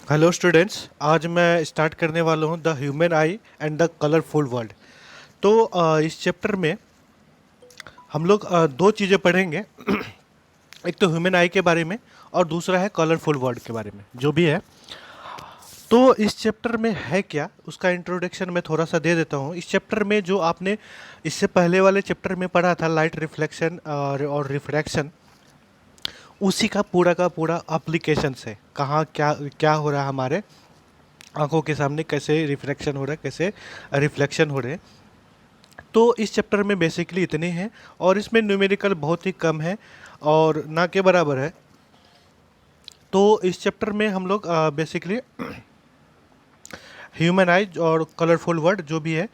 Hello students, आज मैं start करने वाला हूँ the human I and the colourful world. तो इस चैप्टर में हम लोग दो चीज़ें पढ़ेंगे। एक तो ह्यूमन आई के बारे में और दूसरा है कलरफुल वर्ल्ड के बारे में जो भी है। तो इस चैप्टर में है क्या, उसका इंट्रोडक्शन मैं थोड़ा सा दे देता हूँ। इस चैप्टर में जो आपने इससे पहले वाले चैप्टर में पढ़ा था, लाइट रिफ्लेक्शन और रिफ्रैक्शन, उसी का पूरा एप्लीकेशन है। कहाँ क्या क्या हो रहा है हमारे आंखों के सामने, कैसे रिफ्लेक्शन हो रहा है, कैसे रिफ्लेक्शन हो रहे हैं। तो इस चैप्टर में बेसिकली इतने हैं और इसमें न्यूमेरिकल बहुत ही कम है और ना के बराबर है। तो इस चैप्टर में हम लोग बेसिकली ह्यूमन आइज और कलरफुल वर्ड जो भी है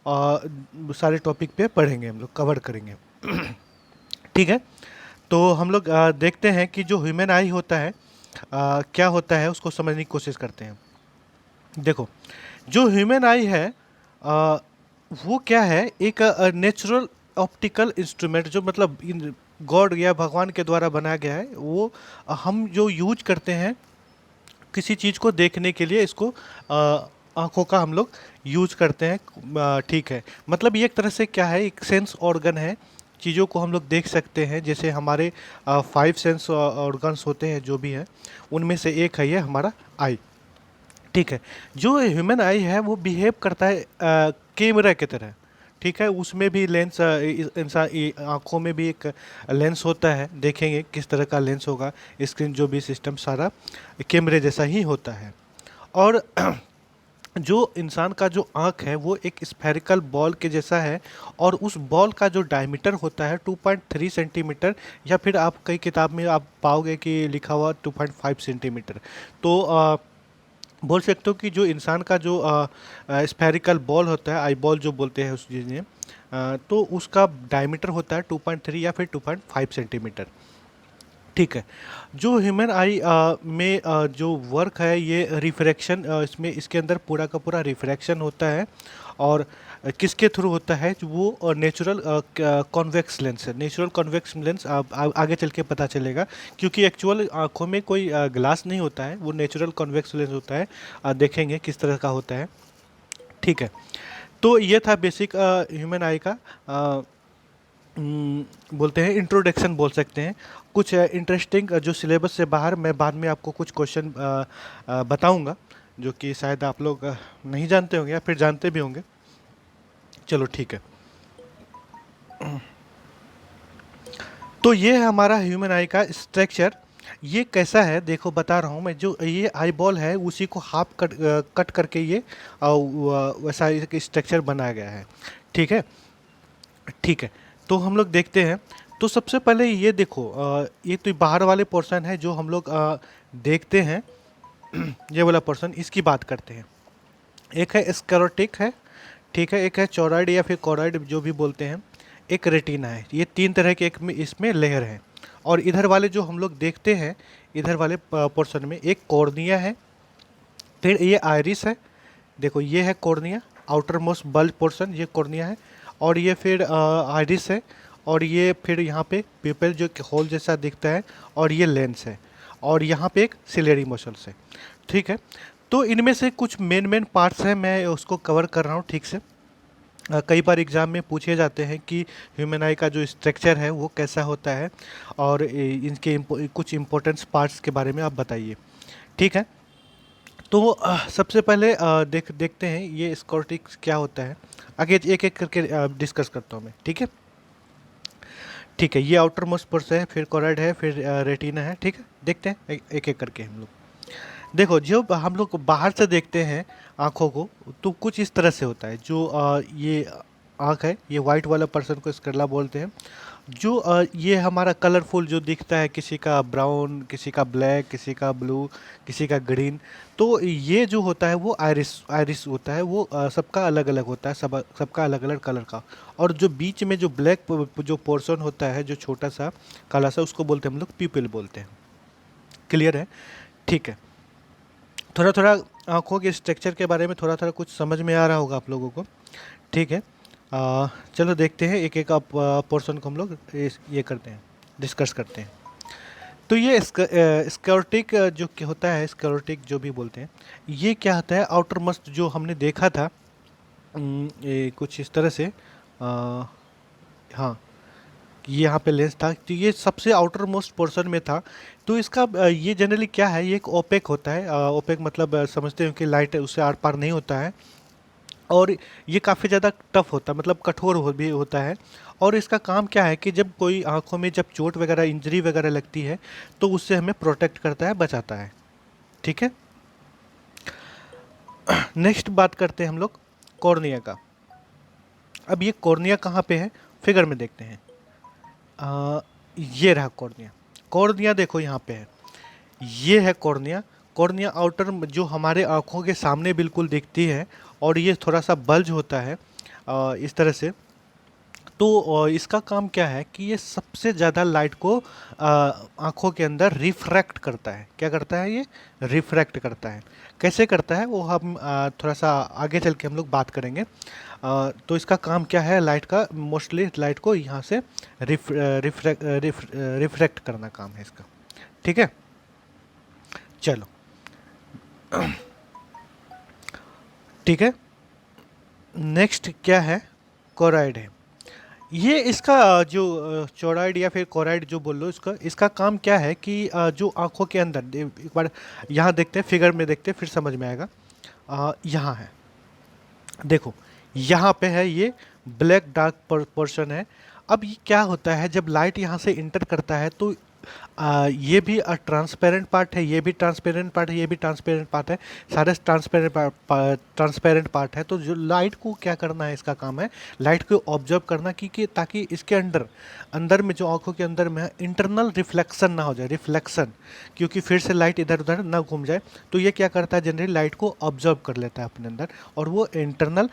सारे टॉपिक पे पढ़ेंगे, हम लोग कवर करेंगे। ठीक है। तो हम लोग देखते हैं कि जो ह्यूमन आई होता है क्या होता है, उसको समझने की कोशिश करते हैं। देखो, जो ह्यूमन आई है आ, वो क्या है, एक नेचुरल ऑप्टिकल इंस्ट्रूमेंट, जो मतलब इन गॉड या भगवान के द्वारा बनाया गया है। वो हम जो यूज करते हैं किसी चीज़ को देखने के लिए, इसको आंखों का हम लोग यूज करते हैं। ठीक है, मतलब ये एक तरह से क्या है, एक सेंस ऑर्गन है। चीज़ों को हम लोग देख सकते हैं, जैसे हमारे 5 सेंस ऑर्गन्स होते हैं जो भी हैं, उनमें से एक है ये हमारा आई। ठीक है। जो ह्यूमन आई है वो बिहेव करता है कैमरा की तरह। ठीक है, उसमें भी लेंस, इंसान आँखों में भी एक लेंस होता है। देखेंगे किस तरह का लेंस होगा। स्क्रीन जो भी सिस्टम सारा कैमरे जैसा ही होता है। और जो इंसान का जो आँख है वो एक स्फेरिकल बॉल के जैसा है। और उस बॉल का जो डायमीटर होता है 2.3 सेंटीमीटर, या फिर आप कई किताब में आप पाओगे कि लिखा हुआ 2.5 सेंटीमीटर। तो बोल सकते हो कि जो इंसान का जो स्फेरिकल बॉल होता है, आई बॉल जो बोलते हैं उस चीज़ में, तो उसका डायमीटर होता है 2.3 या फिर 2.5 सेंटीमीटर। ठीक है। जो ह्यूमन आई में जो वर्क है, ये रिफ्रैक्शन, इसमें इसके अंदर पूरा का पूरा रिफ्रैक्शन होता है। और किसके थ्रू होता है, जो वो नेचुरल कॉन्वेक्स लेंस है। नेचुरल कॉन्वेक्स लेंस आगे चल के पता चलेगा, क्योंकि एक्चुअल आंखों में कोई ग्लास नहीं होता है, वो नेचुरल कॉन्वेक्स लेंस होता है। देखेंगे किस तरह का होता है। ठीक है। तो ये था बेसिक ह्यूमन आई का बोलते हैं इंट्रोडक्शन बोल सकते हैं। कुछ इंटरेस्टिंग जो सिलेबस से बाहर, मैं बाद में आपको कुछ क्वेश्चन बताऊंगा, जो कि शायद आप लोग नहीं जानते होंगे या फिर जानते भी होंगे। चलो ठीक है। तो ये है हमारा ह्यूमन आई का स्ट्रक्चर। ये कैसा है देखो, बता रहा हूँ मैं। जो ये आई बॉल है उसी को हाफ कट करके ये वैसा एक स्ट्रक्चर बनाया गया है। ठीक है। ठीक है। तो हम लोग देखते हैं। तो सबसे पहले ये देखो, ये तो बाहर वाले पोर्शन है जो हम लोग देखते हैं। ये वाला पोर्शन, इसकी बात करते हैं। एक है स्क्लेरोटिक है। ठीक है। एक है चौराइड या फिर कोराइड जो भी बोलते हैं। एक रेटिना है। ये तीन तरह के एक में इसमें लेयर है। और इधर वाले जो हम लोग देखते हैं, इधर वाले पोर्शन में एक कॉर्निया है। फिर ये आयरिस है। देखो ये है cornea, outer most bulge portion, ये कॉर्निया है। और ये फिर आइरिस है। और ये फिर यहाँ पे पिपल जो होल जैसा दिखता है। और ये लेंस है। और यहाँ पे एक सिलेरी मसल्स है। ठीक है। तो इनमें से कुछ मेन मेन पार्ट्स हैं, मैं उसको कवर कर रहा हूँ ठीक से। कई बार एग्जाम में पूछे जाते हैं कि ह्यूमन आई का जो स्ट्रक्चर है वो कैसा होता है, और इनके कुछ इंपॉर्टेंट पार्ट्स के बारे में आप बताइए। ठीक है। तो सबसे पहले देखते हैं ये स्कॉटिक्स क्या होता है। आगे एक एक करके डिस्कस करता हूँ मैं। ठीक है। ठीक है, ये आउटर मोस्ट पर्स है, फिर कोराइड है, फिर रेटिना है। ठीक है, देखते हैं एक एक करके हम लोग। देखो, जो हम लोग बाहर से देखते हैं आँखों को, तो कुछ इस तरह से होता है। जो ये आँख है, ये वाइट वाला पर्सन को स्करला बोलते हैं। जो ये हमारा कलरफुल जो दिखता है, किसी का ब्राउन, किसी का ब्लैक, किसी का ब्लू, किसी का ग्रीन। तो ये जो होता है वो आयरिस आयरिस होता है। वो सबका अलग अलग होता है, सबका अलग अलग कलर का। और जो बीच में जो ब्लैक जो पोर्शन होता है, जो छोटा सा काला सा, उसको बोलते हैं हम लोग पीपल बोलते हैं। क्लियर है। ठीक है। थोड़ा थोड़ा आँखों के स्ट्रक्चर के बारे में थोड़ा थोड़ा कुछ समझ में आ रहा होगा आप लोगों को। ठीक है। चलो देखते हैं एक एक आप पोर्शन को हम लोग ये करते हैं, डिस्कस करते हैं। तो ये स्क्लेरोटिक जो कि होता है, स्क्लेरोटिक जो भी बोलते हैं, ये क्या होता है, आउटर मस्ट जो हमने देखा था, ये कुछ इस तरह से, हाँ, ये यहाँ पे लेंस था, तो ये सबसे आउटर मोस्ट पोर्शन में था। तो इसका ये जनरली क्या है, ये एक ओपेक होता है। ओपेक मतलब समझते हो कि लाइट उससे आर पार नहीं होता है। और ये काफ़ी ज़्यादा टफ होता है, मतलब कठोर भी होता है। और इसका काम क्या है कि जब कोई आंखों में जब चोट वगैरह, इंजरी वगैरह लगती है, तो उससे हमें प्रोटेक्ट करता है, बचाता है। ठीक है। नेक्स्ट बात करते हैं हम लोग कॉर्निया का। अब ये कॉर्निया कहाँ पे है, फिगर में देखते हैं। आ, ये रहा कॉर्निया। कॉर्निया देखो यहाँ पे है, ये है कॉर्निया। कॉर्निया आउटर जो हमारे आँखों के सामने बिल्कुल दिखती है, और ये थोड़ा सा बल्ज होता है इस तरह से। तो इसका काम क्या है कि ये सबसे ज़्यादा लाइट को आँखों के अंदर रिफ्रैक्ट करता है। क्या करता है ये? रिफ्रैक्ट करता है। कैसे करता है वो हम थोड़ा सा आगे चल के हम लोग बात करेंगे। तो इसका काम क्या है, लाइट का, मोस्टली लाइट को यहाँ से रिफ्रैक्ट करना काम है इसका। ठीक है, चलो। ठीक है, नेक्स्ट क्या है, कोराइड है। ये इसका चौड़ाइड या फिर कोराइड जो बोल लो, इसका इसका काम क्या है कि जो आंखों के अंदर एक बार यहाँ देखते हैं, फिगर में देखते हैं, फिर समझ में आएगा। यहाँ है, देखो, यहाँ पे है ये ब्लैक डार्क पोर्शन है। अब ये क्या होता है, जब लाइट यहाँ से इंटर करता है, तो ये भी ट्रांसपेरेंट पार्ट है, ये भी ट्रांसपेरेंट पार्ट है, ये भी ट्रांसपेरेंट पार्ट है, सारे ट्रांसपेरेंट पार्ट है। तो जो लाइट को क्या करना है, इसका काम है लाइट को ऑब्जर्व करना, कि ताकि इसके अंदर अंदर में जो आंखों के अंदर में है, इंटरनल रिफ्लेक्शन ना हो जाए, रिफ्लेक्शन, क्योंकि फिर से लाइट इधर उधर ना घूम जाए। तो ये क्या करता है, जनरली लाइट को ऑब्जर्व कर लेता है अपने अंदर, और वो इंटरनल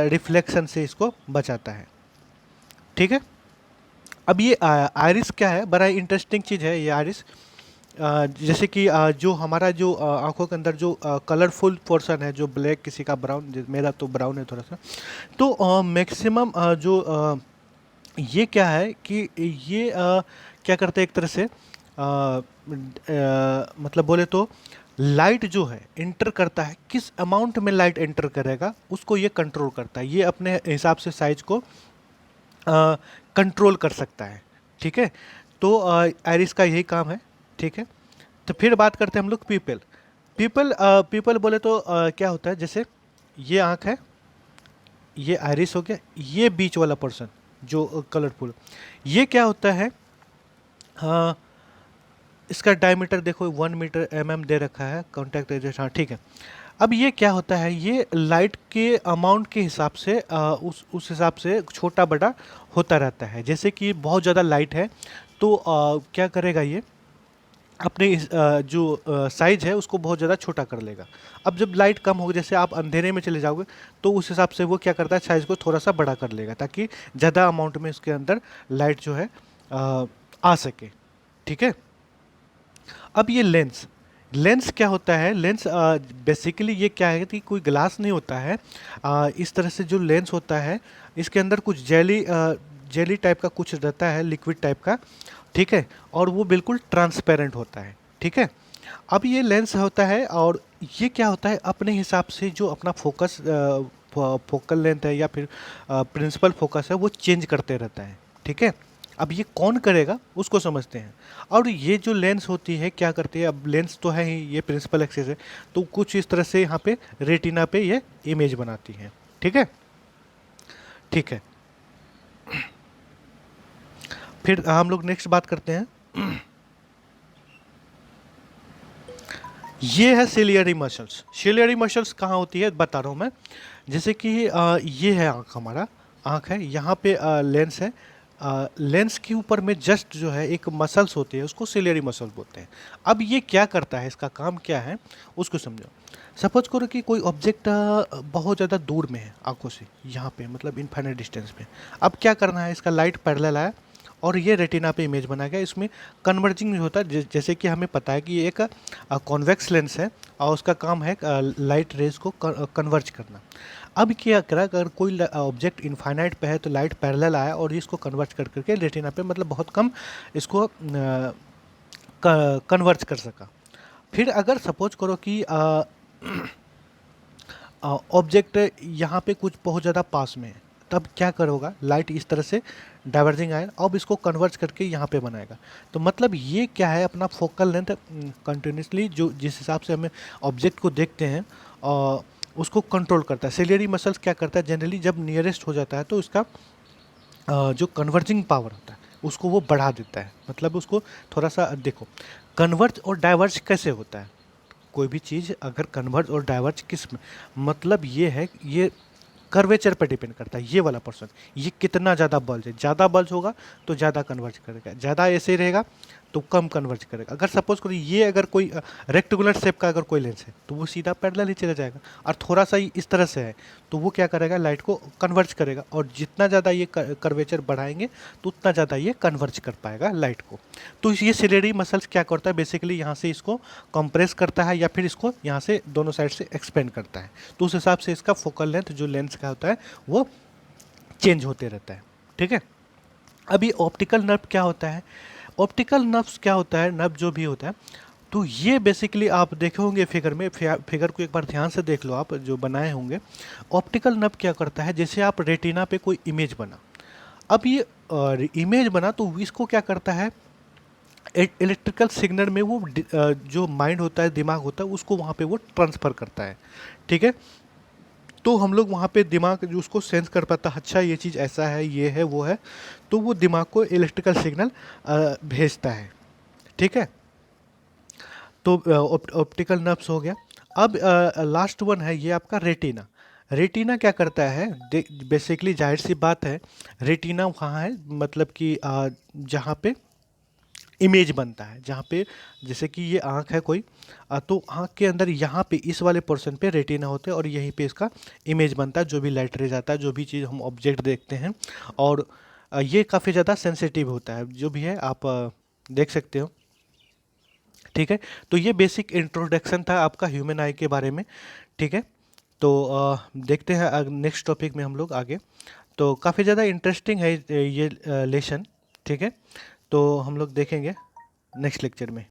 रिफ्लेक्शन से इसको बचाता है। ठीक है। अब ये आयरिस क्या है, बड़ा इंटरेस्टिंग चीज़ है ये आयरिस। जैसे कि जो हमारा जो आंखों के अंदर जो कलरफुल पोर्शन है, जो ब्लैक, किसी का ब्राउन, मेरा तो ब्राउन है थोड़ा सा। तो मैक्सिमम जो ये क्या है कि ये क्या करते हैं, एक तरह से मतलब बोले तो लाइट जो है इंटर करता है, किस अमाउंट में लाइट एंटर करेगा उसको ये कंट्रोल करता है। ये अपने हिसाब से साइज को कंट्रोल कर सकता है। ठीक है, तो आयरिस का यही काम है। ठीक है, तो फिर बात करते हैं हम लोग पीपल। पीपल बोले तो क्या होता है, जैसे ये आँख है, ये आयरिस हो गया, ये बीच वाला पर्सन जो कलरफुल, ये क्या होता है, हाँ, इसका डायमीटर देखो 1 मीटर दे रखा है, कॉन्टैक्ट रेडियस, हाँ ठीक है। अब ये क्या होता है, ये लाइट के अमाउंट के हिसाब से उस हिसाब से छोटा बड़ा होता रहता है। जैसे कि बहुत ज़्यादा लाइट है, तो क्या करेगा ये, अपने जो साइज है उसको बहुत ज़्यादा छोटा कर लेगा। अब जब लाइट कम होगी, जैसे आप अंधेरे में चले जाओगे, तो उस हिसाब से वो क्या करता है, साइज को थोड़ा सा बड़ा कर लेगा, ताकि ज़्यादा अमाउंट में इसके अंदर लाइट जो है आ सके। ठीक है। अब ये लेंस, लेंस क्या होता है, लेंस बेसिकली ये क्या है कि कोई ग्लास नहीं होता है। इस तरह से जो लेंस होता है, इसके अंदर कुछ जेली टाइप का कुछ रहता है, लिक्विड टाइप का। ठीक है, और वो बिल्कुल ट्रांसपेरेंट होता है। ठीक है। अब ये लेंस होता है, और ये क्या होता है, अपने हिसाब से जो अपना फोकस, फोकल लेंथ है या फिर प्रिंसिपल फोकस है, वो चेंज करते रहता है। ठीक है। अब ये कौन करेगा उसको समझते हैं। और ये जो लेंस होती है क्या करती है, अब लेंस तो है ही, ये प्रिंसिपल एक्सिस है, तो कुछ इस तरह से यहाँ पे रेटिना पे ये इमेज बनाती है। ठीक है। ठीक है, फिर हम लोग नेक्स्ट बात करते हैं। ये है सिलियरी मसल्स। सिलियरी मसल्स कहाँ होती है बता रहा हूँ मैं। जैसे कि ये है आँख, हमारा आँख है, यहाँ पे लेंस है। लेंस के ऊपर में जस्ट जो है एक मसल्स होती है, उसको सिलियरी मसल्स बोलते हैं। अब ये क्या करता है, इसका काम क्या है उसको समझो। सपोज करो कि कोई ऑब्जेक्ट बहुत ज़्यादा दूर में है आंखों से, यहाँ पे मतलब इनफाइनाइट डिस्टेंस पे। अब क्या करना है, इसका लाइट पैरेलल आया और ये रेटिना पे इमेज बना गया। इसमें कन्वर्जिंग होता है, जैसे कि हमें पता है कि ये एक कॉन्वेक्स लेंस है, और उसका काम है लाइट रेज को कन्वर्ज करना। अब क्या करा, अगर कोई ऑब्जेक्ट इनफाइनाइट पे है, तो लाइट पैरेलल आया और इसको कन्वर्ज कर करके रेटिना पे, मतलब बहुत कम इसको कन्वर्ज कर सका। फिर अगर सपोज करो कि ऑब्जेक्ट यहाँ पे कुछ बहुत ज़्यादा पास में है, तब क्या करोगा, लाइट इस तरह से डाइवर्जिंग आए, अब इसको कन्वर्ज करके यहाँ पे बनाएगा। तो मतलब ये क्या है, अपना फोकल लेंथ कंटिन्यूसली जो जिस हिसाब से हमें ऑब्जेक्ट को देखते हैं उसको कंट्रोल करता है। सिलियरी मसल्स क्या करता है, जनरली जब नियरेस्ट हो जाता है तो उसका जो कन्वर्जिंग पावर होता है उसको वो बढ़ा देता है। मतलब उसको थोड़ा सा देखो, कन्वर्ज और डाइवर्ज कैसे होता है, कोई भी चीज़ अगर कन्वर्ज और डाइवर्ज किस में, मतलब ये है, ये कर्वेचर पर डिपेंड करता है। ये वाला पर्सन, ये कितना ज़्यादा बल्ज है, ज़्यादा बल्ज होगा तो ज़्यादा कन्वर्ज करेगा, ज़्यादा ऐसे ही रहेगा तो कम कन्वर्ज करेगा। अगर सपोज करो ये अगर कोई रेक्टेंगुलर शेप का अगर कोई लेंस है तो वो सीधा पैरेलल ही चला जाएगा, और थोड़ा सा ही इस तरह से है तो वो क्या करेगा, लाइट को कन्वर्ज करेगा, और जितना ज़्यादा ये कर्वेचर बढ़ाएंगे तो उतना ज़्यादा ये कन्वर्ज कर पाएगा लाइट को। तो ये सिलेरी मसल्स क्या करता है, बेसिकली यहाँ से इसको कंप्रेस करता है या फिर इसको यहाँ से दोनों साइड से एक्सपेंड करता है। तो उस हिसाब से इसका फोकल लेंथ जो लेंस का होता है वो चेंज होते रहता है। ठीक है। अभी ऑप्टिकल नर्व क्या होता है, ऑप्टिकल नर्व्स क्या होता है, नर्व जो भी होता है, तो ये बेसिकली आप देखे होंगे फिगर में, फिगर को एक बार ध्यान से देख लो आप जो बनाए होंगे। ऑप्टिकल नर्व क्या करता है, जैसे आप रेटिना पे कोई इमेज बना, अब ये इमेज बना तो इसको क्या करता है, इलेक्ट्रिकल सिग्नल में वो जो माइंड होता है, दिमाग होता है, उसको वहाँ पे वो ट्रांसफ़र करता है। ठीक है। तो हम लोग वहाँ पे दिमाग जो उसको सेंस कर पाता है, अच्छा ये चीज़ ऐसा है, ये है, वो है, तो वो दिमाग को इलेक्ट्रिकल सिग्नल भेजता है। ठीक है। तो ऑप्टिकल नर्व्स हो गया। अब लास्ट वन है ये आपका रेटिना। रेटिना क्या करता है, बेसिकली जाहिर सी बात है, रेटिना वहाँ है, मतलब कि जहाँ पे इमेज बनता है, जहाँ पे जैसे कि ये आँख है कोई, तो आँख के अंदर यहाँ पे इस वाले पोर्शन पे रेटिना होते हैं और यहीं पे इसका इमेज बनता है, जो भी लाइट रेज आता है, जो भी चीज़ हम ऑब्जेक्ट देखते हैं। और ये काफ़ी ज़्यादा सेंसिटिव होता है, जो भी है आप देख सकते हो। ठीक है। तो ये बेसिक इंट्रोडक्शन था आपका ह्यूमन आई के बारे में। ठीक है। तो देखते हैं नेक्स्ट टॉपिक में हम लोग आगे। तो काफ़ी ज़्यादा इंटरेस्टिंग है ये लेसन। ठीक है। तो हम लोग देखेंगे नेक्स्ट लेक्चर में।